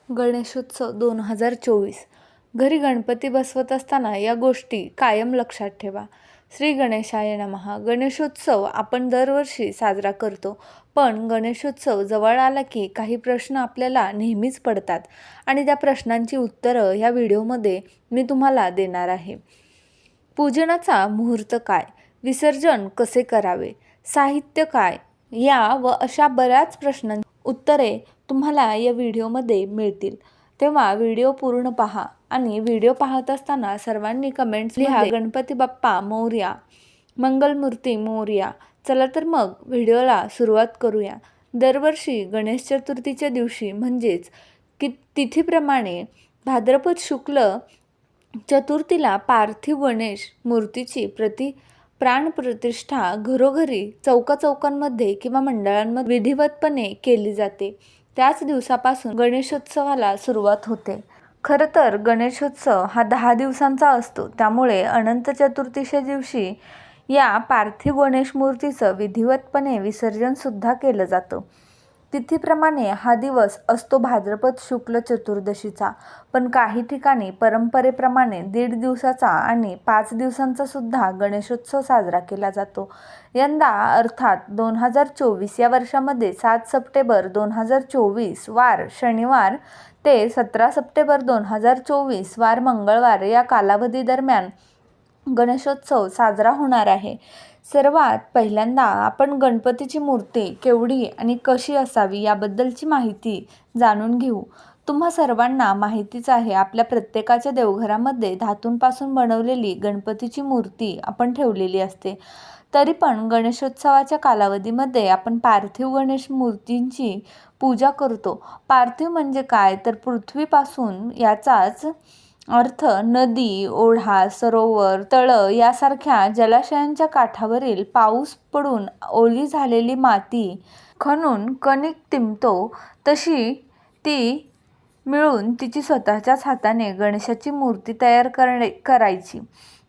गणेशोत्सव 2024. घरी गणपती बसवत असताना या गोष्टी कायम लक्षात ठेवा. श्री गणेशाय नमः. गणेशोत्सव आपण दरवर्षी साजरा करतो, पण गणेशोत्सव जवळ आला की काही प्रश्न आपल्याला नेहमीच पडतात आणि त्या प्रश्नांची उत्तरं ह्या व्हिडिओमध्ये मी तुम्हाला देणार आहे. पूजनाचा मुहूर्त काय? विसर्जन कसे करावे? साहित्य काय? या व अशा बऱ्याच प्रश्नांची उत्तरे तुम्हाला या व्हिडिओमध्ये मिळतील. तेव्हा व्हिडिओ पूर्ण पहा आणि व्हिडिओ पाहत असताना सर्वांनी कमेंट्स लिहा, गणपती बाप्पा मोरया, मंगलमूर्ती मोरया. चला तर मग व्हिडिओला सुरुवात करूया. दरवर्षी गणेश चतुर्थीच्या दिवशी म्हणजेच तिथीप्रमाणे भाद्रपद शुक्ल चतुर्थीला पार्थिव गणेश मूर्तीची प्राणप्रतिष्ठा घरोघरी चौकाचौकांमध्ये किंवा मंडळांमध्ये विधिवतपणे केली जाते. त्याच दिवसापासून गणेशोत्सवाला सुरुवात होते. खरं तर गणेशोत्सव हा 10 दिवसांचा असतो, त्यामुळे अनंत चतुर्थीच्या दिवशी या पार्थिव गणेश मूर्तीचं विधिवतपणे विसर्जन सुद्धा केलं जातं. तिथीप्रमाणे हा दिवस असतो भाद्रपद शुक्ल चतुर्दशीचा, पण काही ठिकाणी परंपरेप्रमाणे 1.5 दिवसाचा आणि 5 दिवसांचा सुद्धा गणेशोत्सव साजरा केला जातो. यंदा अर्थात 2024 या वर्षामध्ये 7 सप्टेंबर 2024 वार शनिवार ते 17 सप्टेंबर 2024 वार मंगळवार या कालावधी दरम्यान गणेशोत्सव साजरा होणार आहे. सर्वात पहिल्यांदा आपण गणपतीची मूर्ती केवढी आणि कशी असावी याबद्दलची माहिती जाणून घेऊ. तुम्हा सर्वांना माहितीच आहे, आपल्या प्रत्येकाच्या देवघरामध्ये धातूंपासून बनवलेली गणपतीची मूर्ती आपण ठेवलेली असते. तरी पण गणेशोत्सवाच्या कालावधीमध्ये आपण पार्थिव गणेश मूर्तींची पूजा करतो. पार्थिव म्हणजे काय तर पृथ्वीपासून, याचाच अर्थ नदी, ओढा, सरोवर, तळं यासारख्या जलाशयांच्या काठावरील पाऊस पडून ओली झालेली माती खणून कणिक टिमतो तशी ती मिळून तिची स्वतःच्याच हाताने गणेशाची मूर्ती तयार करायची.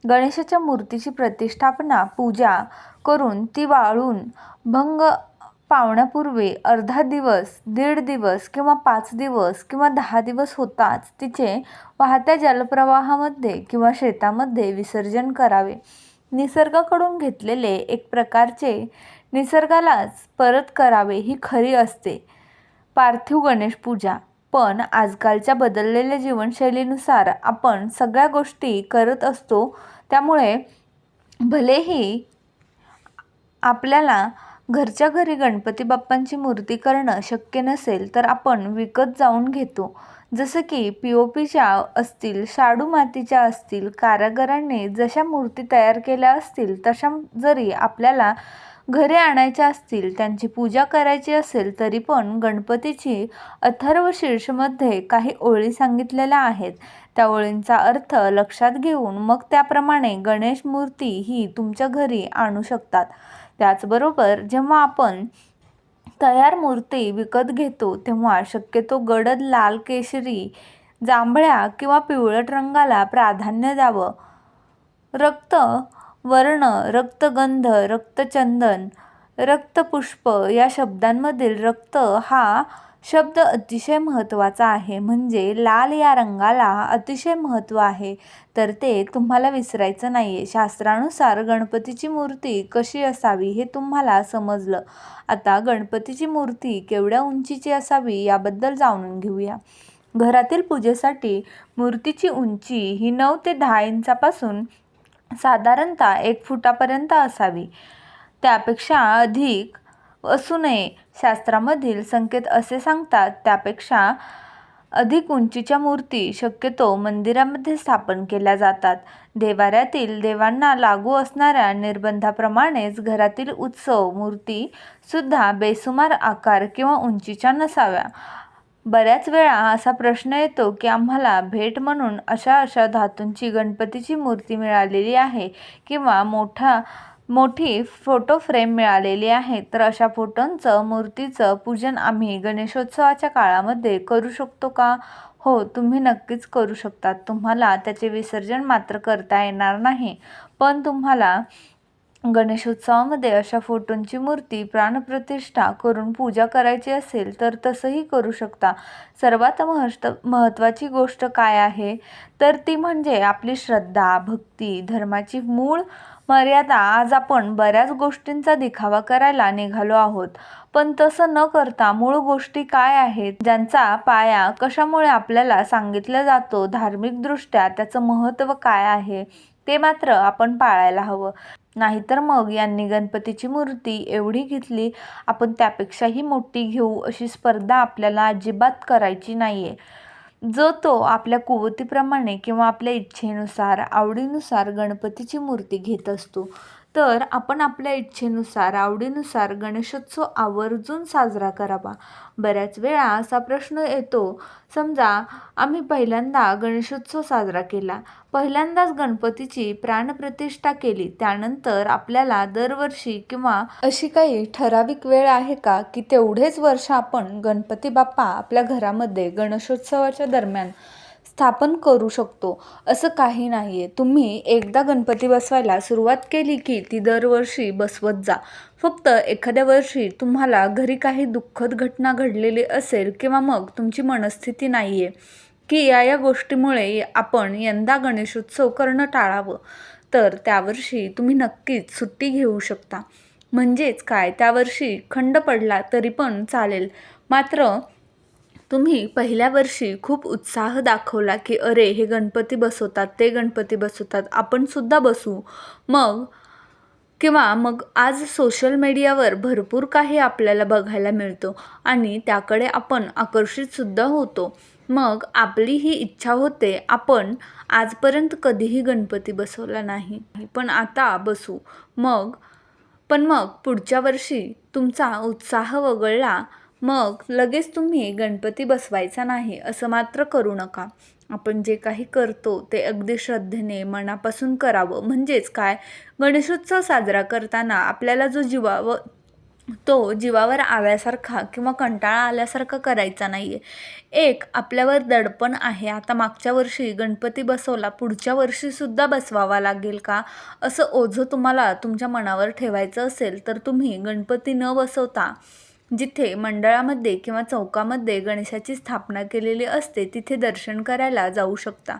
गणेशाच्या मूर्तीची प्रतिष्ठापना पूजा करून ती वाळून भंग पावण्यापूर्वी अर्धा दिवस, 1.5 दिवस किंवा 5 दिवस किंवा 10 दिवस होताच तिचे वाहत्या जलप्रवाहामध्ये किंवा शेतामध्ये विसर्जन करावे. निसर्गाकडून घेतलेले एक प्रकारचे निसर्गालाच परत करावे ही खरी असते पार्थिव गणेश पूजा. पण आजकालच्या बदललेल्या जीवनशैलीनुसार आपण सगळ्या गोष्टी करत असतो, त्यामुळे भलेही आपल्याला घरच्या घरी गणपती बाप्पांची मूर्ती करणं शक्य नसेल तर आपण विकत जाऊन घेतो. जसं की POPच्या असतील, शाडू मातीच्या असतील, कारागिरांनी जशा मूर्ती तयार केल्या असतील तशा जरी आपल्याला घरी आणायच्या असतील, त्यांची पूजा करायची असेल, तरी पण गणपतीची अथर्वशीर्षमध्ये काही ओळी सांगितलेल्या आहेत. त्या ओळींचा अर्थ लक्षात घेऊन मग त्याप्रमाणे गणेश मूर्ती ही तुमच्या घरी आणू शकतात. त्याचबरोबर जेव्हा आपण तयार मूर्ती विकत घेतो तेव्हा शक्यतो गडद लाल, केशरी, जांभळ्या किंवा पिवळट रंगाला प्राधान्य द्यावं. रक्तवर्ण, रक्तगंध, रक्तचंदन, रक्तपुष्प या शब्दांमधील रक्त हा शब्द अतिशय महत्त्वाचा आहे. म्हणजे लाल या रंगाला अतिशय महत्त्व आहे, तर ते तुम्हाला विसरायचं नाहीये. शास्त्रानुसार गणपतीची मूर्ती कशी असावी हे तुम्हाला समजलं. आता गणपतीची मूर्ती केवढ्या उंचीची असावी याबद्दल जाणून घेऊया. घरातील पूजेसाठी मूर्तीची उंची ही 9 ते 10 इंचापासून साधारणतः 1 फुटापर्यंत असावी. त्यापेक्षा अधिक असू नये. शास्त्रामधील संकेत असे सांगतात. त्यापेक्षा अधिक उंचीच्या मूर्ती शक्यतो मंदिरामध्ये स्थापन केल्या जातात. देवाऱ्यातील देवांना लागू असणाऱ्या निर्बंधाप्रमाणेच घरातील उत्सव मूर्ती सुद्धा बेसुमार आकार किंवा उंचीच्या नसाव्या. बऱ्याच वेळा असा प्रश्न येतो की आम्हाला भेट म्हणून अशा धातूंची गणपतीची मूर्ती मिळालेली आहे किंवा मोठी फोटो फ्रेम मिळालेली आहे, तर अशा फोटोंचं मूर्तीचं पूजन आम्ही गणेशोत्सवाच्या काळामध्ये करू शकतो का? हो, तुम्ही नक्कीच करू शकता. तुम्हाला त्याचे विसर्जन मात्र करता येणार नाही, पण तुम्हाला गणेशोत्सवामध्ये अशा फोटोंची मूर्ती प्राणप्रतिष्ठा करून पूजा करायची असेल तर तसंही करू शकता. सर्वात महत्त्वाची गोष्ट काय आहे तर ती म्हणजे आपली श्रद्धा, भक्ती, धर्माची मूळ मर्यादा. आज आपण बऱ्याच गोष्टींचा दिखावा करायला निघालो आहोत, पण तसं न करता मूळ गोष्टी काय आहेत, ज्यांचा पाया कशामुळे आपल्याला सांगितला जातो, धार्मिकदृष्ट्या त्याचं महत्त्व काय आहे, ते मात्र आपण पाळायला हवं. नाहीतर मग यांनी गणपतीची मूर्ती एवढी घेतली, आपण त्यापेक्षाही मोठी घेऊ अशी स्पर्धा आपल्याला अजिबात करायची नाहीये. जो तो आपल्या कुवतीप्रमाणे किंवा आपल्या इच्छेनुसार, आवडीनुसार गणपतीची मूर्ती घेत असतो. तर आपण आपल्या इच्छेनुसार, आवडीनुसार गणेशोत्सव आवर्जून साजरा करावा. बऱ्याच वेळा असा प्रश्न येतो, समजा आम्ही पहिल्यांदा गणेशोत्सव साजरा केला, पहिल्यांदाच गणपतीची प्राणप्रतिष्ठा केली, त्यानंतर आपल्याला दरवर्षी किंवा अशी काही ठराविक वेळ आहे का की तेवढेच वर्ष आपण गणपती बाप्पा आपल्या घरामध्ये गणेशोत्सवाच्या दरम्यान स्थापन करू शकतो? असं काही नाहीये. तुम्ही एकदा गणपती बसवायला सुरुवात केली की ती दरवर्षी बसवत जा. फक्त एखाद्या वर्षी तुम्हाला घरी काही दुःखद घटना घडलेली असेल किंवा मग तुमची मनस्थिती नाहीये की या गोष्टीमुळे आपण यंदा गणेशोत्सव करणं टाळावं, तर त्यावर्षी तुम्ही नक्कीच सुट्टी घेऊ शकता. म्हणजेच काय, त्यावर्षी खंड पडला तरी पण चालेल, मात्र तुम्ही पहिल्या वर्षी खूप उत्साह दाखवला की अरे हे गणपती बसवतात, ते गणपती बसवतात, आपण सुद्धा बसू, किंवा मग आज सोशल मीडियावर भरपूर काही आपल्याला बघायला मिळतो आणि त्याकडे आपण आकर्षित सुद्धा होतो. मग आपली ही इच्छा होते, आपण आजपर्यंत कधीही गणपती बसवला नाही, पण आता बसू. पण मग पुढच्या वर्षी तुमचा उत्साह वगळला, मग लगेच तुम्ही गणपती बसवायचा नाही असं मात्र करू नका. आपण जे काही करतो ते अगदी श्रद्धेने, मनापासून करावं. म्हणजेच काय, गणेशोत्सव साजरा करताना आपल्याला तो जीवावर आल्यासारखा किंवा कंटाळा आल्यासारखा करायचा नाहीये. एक आपल्यावर दडपण आहे, आता मागच्या वर्षी गणपती बसवला, पुढच्या वर्षी सुद्धा बसवावा लागेल का, असं ओझं तुम्हाला तुमच्या मनावर ठेवायचं असेल तर तुम्ही गणपती न बसवता जिथे मंडळामध्ये किंवा चौकामध्ये गणेशाची स्थापना केलेली असते तिथे दर्शन करायला जाऊ शकता.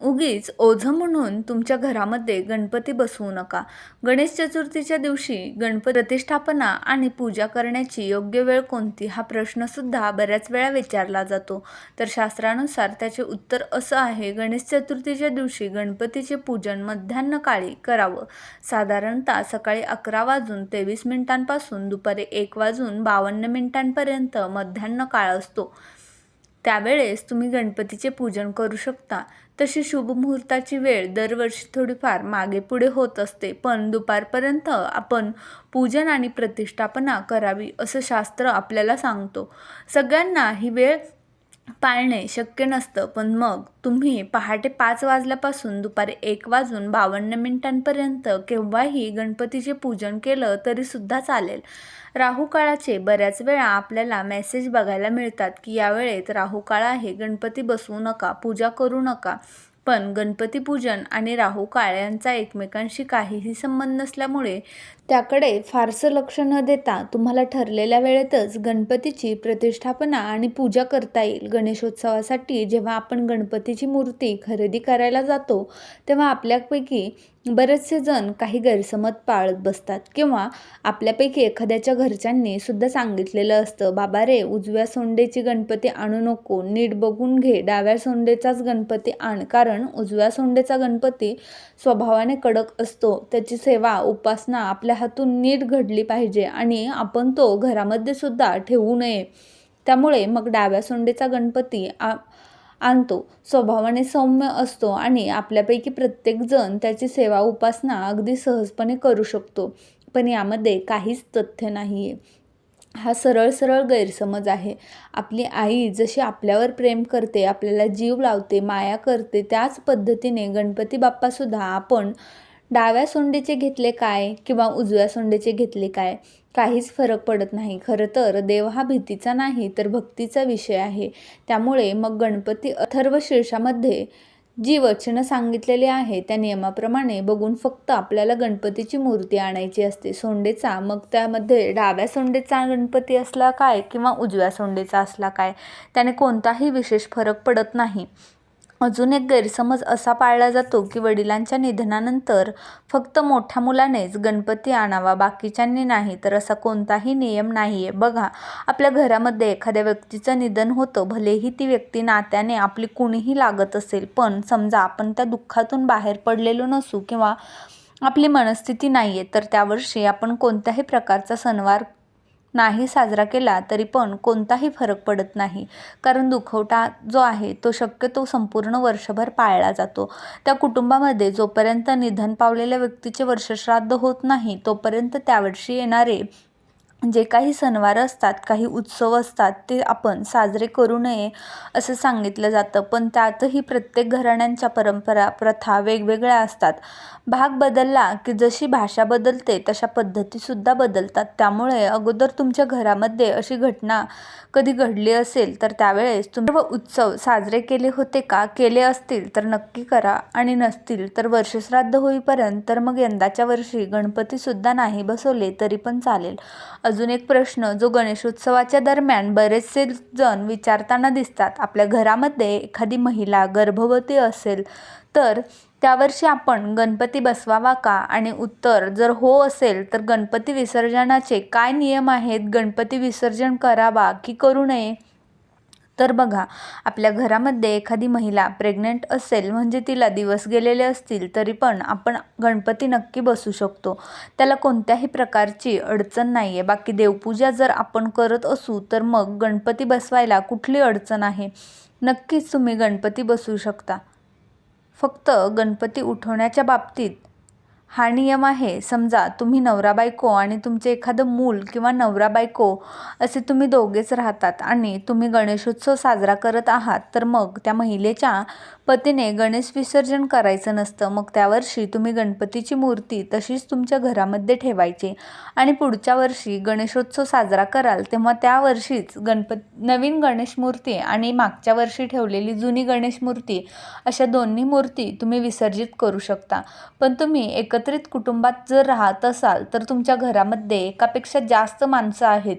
उगीच ओझं म्हणून तुमच्या घरामध्ये गणपती बसवू नका. गणेश चतुर्थीच्या दिवशी गणपती प्रतिष्ठापना आणि पूजा करण्याची योग्य वेळ कोणती, हा प्रश्नसुद्धा बऱ्याच वेळा विचारला जातो. तर शास्त्रानुसार त्याचे उत्तर असं आहे, गणेश चतुर्थीच्या दिवशी गणपतीचे पूजन मध्यान्ह काळी करावं. साधारणतः सकाळी 11:23 पासून दुपारी 1:52 मध्यान्ह काळ असतो. त्यावेळेस तुम्ही गणपतीचे पूजन करू शकता. तशी शुभमुहूर्ताची वेळ दरवर्षी थोडीफार मागे पुढे होत असते, पण दुपारपर्यंत आपण पूजन आणि प्रतिष्ठापना करावी असं शास्त्र आपल्याला सांगतो. सगळ्यांना ही वेळ पाळणे शक्य नसतं, पण मग तुम्ही पहाटे 5 वाजल्यापासून दुपारी 1:52 केव्हाही गणपतीचे पूजन केलं तरीसुद्धा चालेल. राहू काळाचे बऱ्याच वेळा आपल्याला मेसेज बघायला मिळतात की या वेळेत राहू काळ आहे, गणपती बसवू नका, पूजा करू नका. पण गणपती पूजन आणि राहू काळ यांचा एकमेकांशी काहीही संबंध नसल्यामुळे त्याकडे फारसं लक्ष न देता तुम्हाला ठरलेल्या वेळेतच गणपतीची प्रतिष्ठापना आणि पूजा करता येईल. गणेशोत्सवासाठी जेव्हा आपण गणपतीची मूर्ती खरेदी करायला जातो तेव्हा आपल्यापैकी बरेचसे जण काही गैरसमज पाळत बसतात किंवा आपल्यापैकी एखाद्याच्या घरच्यांनी सुद्धा सांगितलेलं असतं, बाबा रे, उजव्या सोंडेची गणपती आणू नको, नीट बघून घे, डाव्या सोंडेचाच गणपती आण, कारण उजव्या सोंडेचा गणपती स्वभावाने कडक असतो, त्याची सेवा उपासना आपल्या हातून नीट घडली पाहिजे आणि आपण तो घरामध्ये सुद्धा ठेवू नये. त्यामुळे मग डाव्या सोंडेचा गणपती आणतो, स्वभावाने सौम्य असतो आणि आपल्यापैकी प्रत्येकजण त्याची सेवा उपासना अगदी सहजपणे करू शकतो. पण यामध्ये काहीच तथ्य नाही आहे. हा सरळ गैरसमज आहे. आपली आई जशी आपल्यावर प्रेम करते, आपल्याला जीव लावते, माया करते, त्याच पद्धतीने गणपती बाप्पासुद्धा आपण डाव्या सोंडेचे घेतले काय किंवा उजव्या सोंडेचे घेतले काय, काहीच फरक पडत नाही. खरं तर देव हा भीतीचा नाही तर भक्तीचा विषय आहे. त्यामुळे मग गणपती अथर्वशीर्षामध्ये जी वचनं सांगितलेली आहे त्या नियमाप्रमाणे बघून फक्त आपल्याला गणपतीची मूर्ती आणायची असते. सोंडेचा मग त्यामध्ये डाव्या सोंडेचा गणपती असला काय किंवा उजव्या सोंडेचा असला काय, त्याने कोणताही विशेष फरक पडत नाही. अजून एक गैरसमज असा पाळला जातो की वडिलांच्या निधनानंतर फक्त मोठ्या मुलानेच गणपती आणावा, बाकीच्यांनी नाही. तर असा कोणताही नियम नाहीये. बघा, आपल्या घरामध्ये एखाद्या व्यक्तीचं निधन होतं, भलेही ती व्यक्ती नात्याने आपली कुणीही लागत असेल, पण समजा आपण त्या दुःखातून बाहेर पडलेलो नसू किंवा आपली मनस्थिती नाहीये, तर त्यावर्षी आपण कोणत्याही प्रकारचा सणवार नाही साजरा केला तरी पण कोणताही फरक पडत नाही. कारण दुखवटा जो आहे तो शक्यतो संपूर्ण वर्षभर पाळला जातो. त्या कुटुंबामध्ये जोपर्यंत निधन पावलेल्या व्यक्तीचे वर्षश्राद्ध होत नाही तोपर्यंत त्यावर्षी येणारे जे काही सणवार असतात, काही उत्सव असतात, ते आपण साजरे करू नये असं सांगितलं जातं. पण त्यातही प्रत्येक घराण्यांच्या परंपरा, प्रथा वेगवेगळ्या असतात. भाग बदलला की जशी भाषा बदलते तशा पद्धतीसुद्धा बदलतात. त्यामुळे अगोदर तुमच्या घरामध्ये अशी घटना कधी घडली असेल तर त्यावेळेस तुम्ही सर्व उत्सव साजरे केले होते का? केले असतील तर नक्की करा, आणि नसतील तर वर्षश्राद्ध होईपर्यंत तर मग यंदाच्या वर्षी गणपतीसुद्धा नाही बसवले तरी पण चालेल. अजून एक प्रश्न जो गणेशोत्सवाच्या दरम्यान बरेचसे जण विचारताना दिसतात, आपल्या घरामध्ये एखादी महिला गर्भवती असेल तर त्यावर्षी आपण गणपती बसवावा का? आणि उत्तर जर हो असेल तर गणपती विसर्जनाचे काय नियम आहेत? गणपती विसर्जन करावा की करू नये? तर बघा, आपल्या घरामध्ये एखादी महिला प्रेग्नंट असेल, म्हणजे तिला दिवस गेलेले असतील, तरी पण आपण गणपती नक्की बसवू शकतो. त्याला कोणत्याही प्रकारची अडचण नाही आहे. बाकी देवपूजा जर आपण करत असू तर मग गणपती बसवायला कुठली अडचण आहे? नक्कीच तुम्ही गणपती बसवू शकता. फक्त गणपती उठवण्याच्या बाबतीत हा नियम आहे. समजा तुम्ही नवरा बायको आणि तुमचे एखादं मूल किंवा नवरा बायको असे तुम्ही दोघेच राहतात आणि तुम्ही गणेशोत्सव साजरा करत आहात, तर मग त्या महिलेच्या पतीने गणेश विसर्जन करायचं नसतं. मग त्यावर्षी तुम्ही गणपतीची मूर्ती तशीच तुमच्या घरामध्ये ठेवायची आणि पुढच्या वर्षी गणेशोत्सव साजरा कराल तेव्हा त्या वर्षीच नवीन गणेश मूर्ती आणि मागच्या वर्षी ठेवलेली जुनी गणेश मूर्ती अशा दोन्ही मूर्ती तुम्ही विसर्जित करू शकता. पण तुम्ही एकत्रित कुटुंबात जर राहत असाल तर तुमच्या घरामध्ये एकापेक्षा जास्त माणसं आहेत,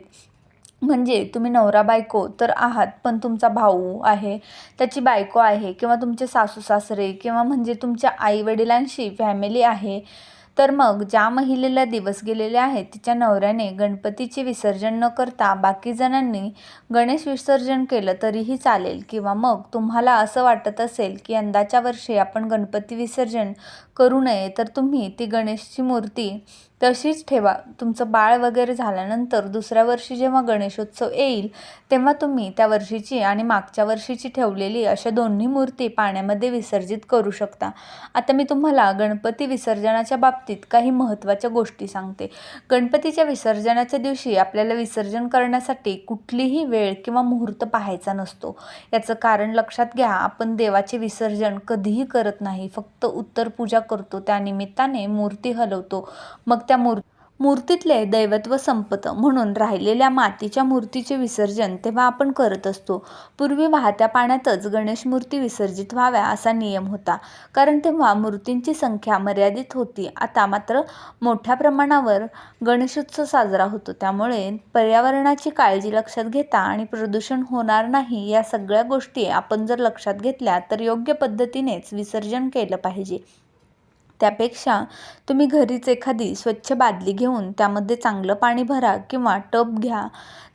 म्हणजे तुम्ही नवरा बायको तर आहात, पण तुमचा भाऊ आहे, त्याची बायको आहे, किंवा तुमचे सासू सासरे, किंवा म्हणजे तुमच्या आई वडिलांशी फॅमिली आहे, तर मग ज्या महिलेला दिवस गेलेले आहेत तिच्या नवऱ्याने गणपतीचे विसर्जन न करता बाकी जणांनी गणेश विसर्जन केलं तरीही चालेल. किंवा मग तुम्हाला असं वाटत असेल की यंदाच्या वर्षी आपण गणपती विसर्जन करू नये, तर तुम्ही ती गणेशची मूर्ती तशीच ठेवा. तुमचं बाळ वगैरे झाल्यानंतर दुसऱ्या वर्षी जेव्हा गणेशोत्सव येईल तेव्हा तुम्ही त्या वर्षीची आणि मागच्या वर्षीची ठेवलेली अशा दोन्ही मूर्ती पाण्यामध्ये विसर्जित करू शकता. आता मी तुम्हाला गणपती विसर्जनाच्या बाबतीत काही महत्त्वाच्या गोष्टी सांगते. गणपतीच्या विसर्जनाच्या दिवशी आपल्याला विसर्जन करण्यासाठी कुठलीही वेळ किंवा मुहूर्त पाहायचा नसतो. याचं कारण लक्षात घ्या, आपण देवाचे विसर्जन कधीही करत नाही, फक्त उत्तर पूजा करतो. त्यानिमित्ताने मूर्ती हलवतो, मग त्या मूर्तीतले दैवत्व संपतं. म्हणून राहिलेल्या मातीच्या मूर्तीचे विसर्जन तेव्हा आपण करत असतो. पूर्वी वाहत्या पाण्यातच गणेश मूर्ती विसर्जित व्हाव्या असा नियम होता, कारण तेव्हा मूर्तींची संख्या मर्यादित होती. आता मात्र मोठ्या प्रमाणावर गणेशोत्सव साजरा होतो, त्यामुळे पर्यावरणाची काळजी लक्षात घेता आणि प्रदूषण होणार नाही या सगळ्या गोष्टी आपण जर लक्षात घेतल्या तर योग्य पद्धतीनेच विसर्जन केलं पाहिजे. त्यापेक्षा तुम्ही घरीच एखादी स्वच्छ बादली घेऊन त्यामध्ये चांगलं पाणी भरा किंवा टब घ्या,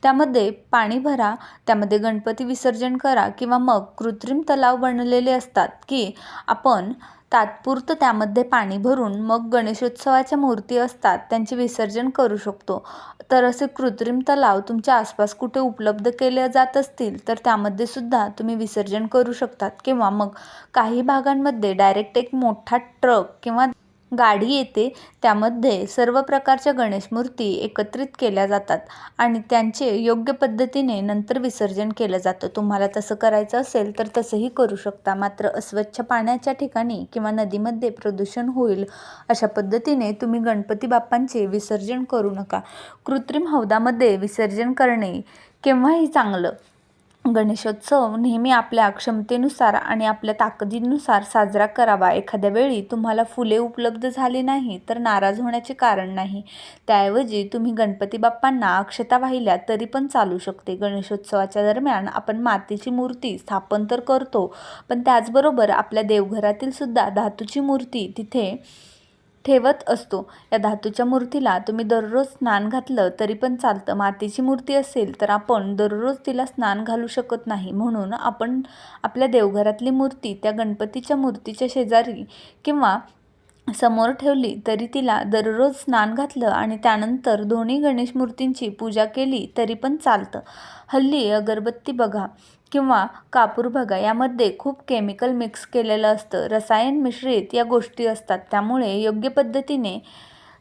त्यामध्ये पाणी भरा, त्यामध्ये गणपती विसर्जन करा. किंवा मग कृत्रिम तलाव बनलेले असतात की आपण तात्पुरतं त्यामध्ये पाणी भरून मग गणेशोत्सवाच्या मूर्ती असतात त्यांचे विसर्जन करू शकतो. तर असे कृत्रिम तलाव तुमच्या आसपास कुठे उपलब्ध केले जात असतील तर त्यामध्ये सुद्धा तुम्ही विसर्जन करू शकतात. किंवा मग काही भागांमध्ये डायरेक्ट एक मोठा ट्रक किंवा गाडी येते, त्यामध्ये सर्व प्रकारच्या गणेश मूर्ती एकत्रित केल्या जातात आणि त्यांचे योग्य पद्धतीने नंतर विसर्जन केलं जातं. तुम्हाला तसं करायचं असेल तर तसंही करू शकता. मात्र अस्वच्छ पाण्याच्या ठिकाणी किंवा नदीमध्ये प्रदूषण होईल अशा पद्धतीने तुम्ही गणपती बाप्पांचे विसर्जन करू नका. कृत्रिम हौदामध्ये विसर्जन करणे केव्हाही चांगलं. गणेशोत्सव नेहमी आपल्या क्षमतेनुसार आणि आपल्या ताकदीनुसार साजरा करावा. एखाद्या वेळी तुम्हाला फुले उपलब्ध झाली नाही तर नाराज होण्याचे कारण नाही. त्याऐवजी तुम्ही गणपती बाप्पांना अक्षता वाहिल्या तरी पण चालू शकते. गणेशोत्सवाच्या दरम्यान आपण मातीची मूर्ती स्थापन तर करतो, पण त्याचबरोबर आपल्या देवघरातील सुद्धा धातूची मूर्ती तिथे ठेवत असतो. या धातूच्या मूर्तीला तुम्ही दररोज स्नान घातलं तरी पण चालतं. मातीची मूर्ती असेल तर आपण दररोज तिला स्नान घालू शकत नाही, म्हणून आपण आपल्या देवघरातली मूर्ती त्या गणपतीच्या मूर्तीच्या शेजारी किंवा समोर ठेवली तरी तिला दररोज स्नान घातलं आणि त्यानंतर दोन्ही गणेश मूर्तींची पूजा केली तरी पण चालतं. हल्ली अगरबत्ती बघा किंवा कापूर बघा, यामध्ये खूप केमिकल मिक्स केलेलं असतं, रसायन मिश्रित या गोष्टी असतात. त्यामुळे योग्य पद्धतीने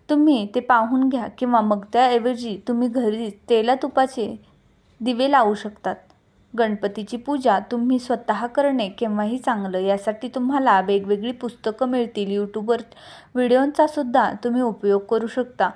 तुम्ही ते पाहून घ्या किंवा मग त्याऐवजी तुम्ही घरी तेला तुपाचे दिवे लावू शकतात. गणपतीची पूजा तुम्ही स्वतः करणे केव्हाही चांगलं. यासाठी तुम्हाला वेगवेगळी पुस्तकं मिळतील. यूट्यूबवर व्हिडिओंचा सुद्धा तुम्ही उपयोग करू शकता.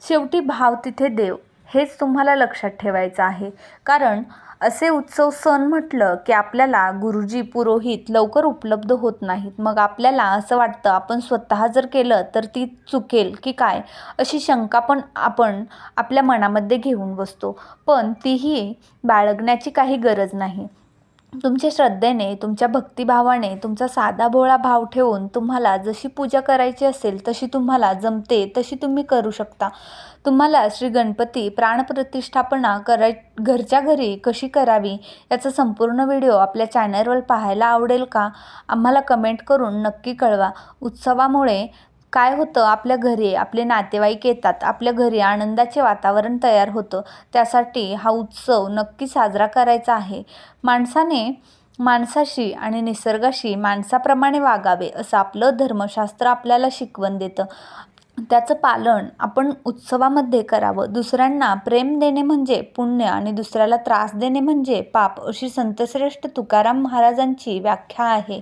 शेवटी भाव तिथे देव, हेच तुम्हाला लक्षात ठेवायचं आहे. कारण असे उत्सव सण म्हटलं की आपल्याला गुरुजी पुरोहित लवकर उपलब्ध होत नाहीत. मग आपल्याला असं वाटतं आपण स्वतः जर केलं तर ती चुकेल की काय, अशी शंका पण आपण आपल्या मनामध्ये घेऊन बसतो. पण तीही बाळगण्याची काही गरज नाही. तुमच्या श्रद्धेने, तुमच्या भक्तिभावाने, तुमचा साधा भोळा भाव ठेवून तुम्हाला जशी पूजा करायची असेल तशी तुम्हाला जमते तशी तुम्ही करू शकता. तुम्हाला श्री गणपती प्राणप्रतिष्ठापना घरच्या घरी कशी करावी याचा संपूर्ण व्हिडिओ आपल्या चॅनलवर पाहायला आवडेल का? आम्हाला कमेंट करून नक्की कळवा. उत्सवामुळे काय होतं, आपल्या घरी आपले नातेवाईक येतात, आपल्या घरी आनंदाचे वातावरण तयार होतं. त्यासाठी हा उत्सव नक्की साजरा करायचा आहे. माणसाने माणसाशी आणि निसर्गाशी माणसाप्रमाणे वागावे असं आपलं धर्मशास्त्र आपल्याला शिकवण देतं. त्याचं पालन आपण उत्सवामध्ये करावं. दुसऱ्यांना प्रेम देणे म्हणजे पुण्य आणि दुसऱ्याला त्रास देणे म्हणजे पाप, अशी संतश्रेष्ठ तुकाराम महाराजांची व्याख्या आहे.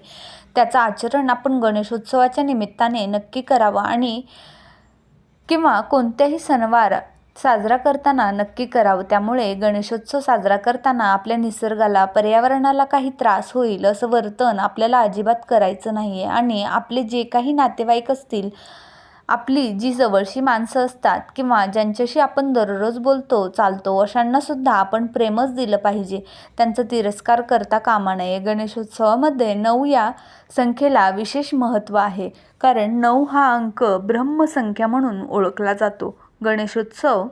त्याचं आचरण आपण गणेशोत्सवाच्या निमित्ताने नक्की करावं आणि किंवा कोणत्याही सणवार साजरा करताना नक्की करावं. त्यामुळे गणेशोत्सव साजरा करताना आपल्या निसर्गाला, पर्यावरणाला काही त्रास होईल असं वर्तन आपल्याला अजिबात करायचं नाही आहे. आणि आपले जे काही नातेवाईक असतील, आपली जी जवळची माणसं असतात किंवा ज्यांच्याशी आपण दररोज बोलतो चालतो, अशांनासुद्धा आपण प्रेमच दिलं पाहिजे. त्यांचा तिरस्कार करता कामा नये. गणेशोत्सवामध्ये 9 या संख्येला विशेष महत्त्व आहे, कारण 9 हा अंक ब्रह्मसंख्या म्हणून ओळखला जातो. गणेशोत्सव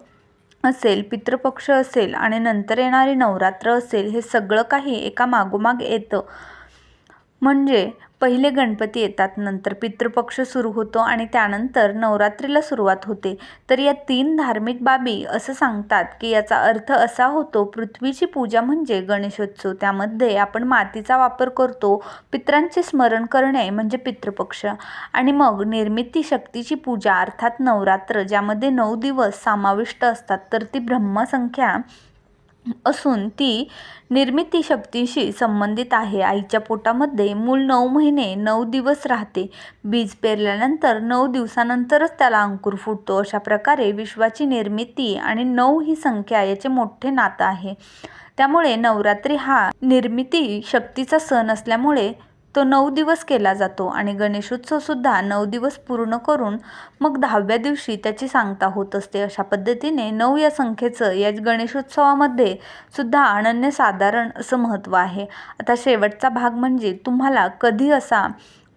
असेल, पितृपक्ष असेल आणि नंतर येणारी नवरात्र असेल, हे सगळं काही एका मागोमाग येतं. म्हणजे पहिले गणपती येतात, नंतर पितृपक्ष सुरू होतो आणि त्यानंतर नवरात्रीला सुरुवात होते. तर या 3 धार्मिक बाबी असं सांगतात की याचा अर्थ असा होतो, पृथ्वीची पूजा म्हणजे गणेशोत्सव. त्यामध्ये आपण मातीचा वापर करतो. पितरांचे स्मरण करणे म्हणजे पितृपक्ष. आणि मग निर्मिती शक्तीची पूजा अर्थात नवरात्र, ज्यामध्ये 9 दिवस समाविष्ट असतात. तर ती ब्रह्मसंख्या असून ती निर्मिती शक्तीशी संबंधित आहे. आईच्या पोटामध्ये मूल 9 महिने 9 दिवस राहते. बीज पेरल्यानंतर 9 दिवसानंतरच त्याला अंकुर फुटतो. अशा प्रकारे विश्वाची निर्मिती आणि 9 ही संख्या याचे मोठे नातं आहे. त्यामुळे नवरात्री हा निर्मिती शक्तीचा सण असल्यामुळे तो 9 दिवस केला जातो आणि गणेशोत्सव सुद्धा 9 दिवस पूर्ण करून मग 10व्या दिवशी त्याची सांगता होत असते. अशा पद्धतीने 9 या संख्येचं या गणेशोत्सवामध्ये सुद्धा अनन्यसाधारण असं महत्त्व आहे. आता शेवटचा भाग म्हणजे तुम्हाला कधी असा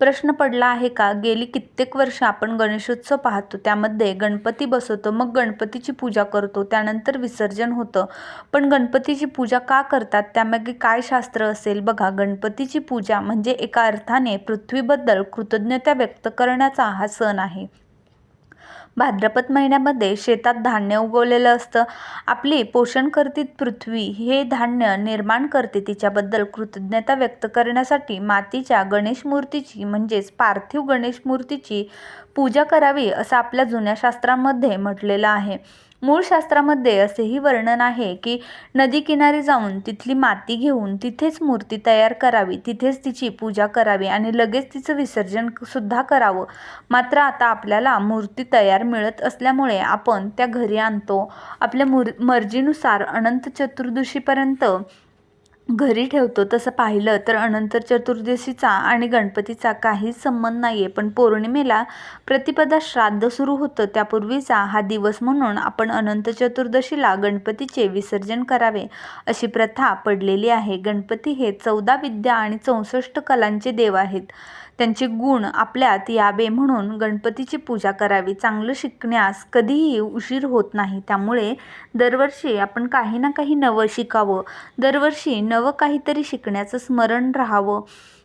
प्रश्न पडला आहे का? गेली कित्येक वर्ष आपण गणेशोत्सव पाहतो, त्यामध्ये गणपती बसवतो, मग गणपतीची पूजा करतो, त्यानंतर विसर्जन होतं. पण गणपतीची पूजा का करतात, त्यामागे काय शास्त्र असेल? बघा, गणपतीची पूजा म्हणजे एका अर्थाने पृथ्वीबद्दल कृतज्ञता व्यक्त करण्याचा हा सण आहे. भाद्रपद महिन्यामध्ये शेतात धान्य उगवलेलं असतं. आपली पोषण करती पृथ्वी हे धान्य निर्माण करते. तिच्याबद्दल कृतज्ञता व्यक्त करण्यासाठी मातीच्या गणेश मूर्तीची म्हणजेच पार्थिव गणेश मूर्तीची पूजा करावी असं आपल्या जुन्या शास्त्रांमध्ये म्हटलेलं आहे. मूळ शास्त्रामध्ये असेही वर्णन आहे की नदीकिनारी जाऊन तिथली माती घेऊन तिथेच मूर्ती तयार करावी, तिथेच तिची पूजा करावी आणि लगेच तिचं विसर्जन सुद्धा करावं. मात्र आता आपल्याला मूर्ती तयार मिळत असल्यामुळे आपण त्या घरी आणतो. आपल्या मर्जीनुसार अनंत चतुर्दशीपर्यंत घरी ठेवतो तसं पाहिलं तर अनंत चतुर्दशीचा आणि गणपतीचा काहीच संबंध नाही आहे. पण पौर्णिमेला प्रतिपदा श्राद्ध सुरू होतं त्यापूर्वीचा हा दिवस म्हणून आपण अनंत चतुर्दशीला गणपतीचे विसर्जन करावे अशी प्रथा पडलेली आहे. गणपती हे 14 विद्या आणि 64 कलांचे देव आहेत. त्यांचे गुण आपल्यात यावे म्हणून गणपतीची पूजा करावी. चांगलं शिकण्यास कधीही उशीर होत नाही. त्यामुळे दरवर्षी आपण काही ना काही नवं शिकावं, दरवर्षी नवं काहीतरी शिकण्याचं स्मरण राहावं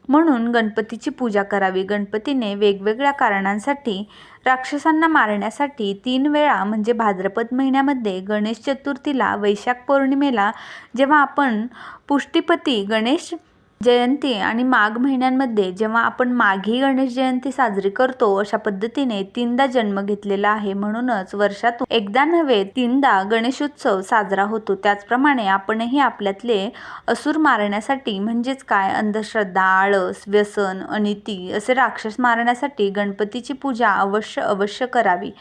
म्हणून गणपतीची पूजा करावी. गणपतीने वेगवेगळ्या कारणांसाठी राक्षसांना मारण्यासाठी 3 वेळा म्हणजे भाद्रपद महिन्यामध्ये, गणेश चतुर्थीला, वैशाख पौर्णिमेला, जेव्हा आपण पुष्टीपती गणेश जयंती आणि माघ महिन्यांमध्ये जेव्हा आपण माघी गणेश जयंती साजरी करतो, अशा पद्धतीने 3दा जन्म घेतलेला आहे. म्हणूनच वर्षातून एकदा नव्हे 3दा गणेशोत्सव साजरा होतो. त्याचप्रमाणे आपणही आपल्यातले असुर मारण्यासाठी म्हणजेच काय, अंधश्रद्धा, आळस, व्यसन, अनिती असे राक्षस मारण्यासाठी गणपतीची पूजा अवश्य करावी.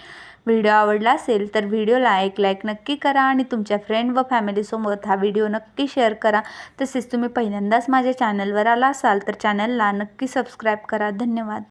व्हिडिओ आवडला असेल तर व्हिडिओला एक लाईक नक्की करा आणि तुमच्या फ्रेंड व फॅमिलीसोबत हा व्हिडिओ नक्की शेअर करा. तसेच तुम्ही पहिल्यांदाच माझ्या चॅनलवर आला असाल तर चॅनलला नक्की सबस्क्राईब करा. धन्यवाद.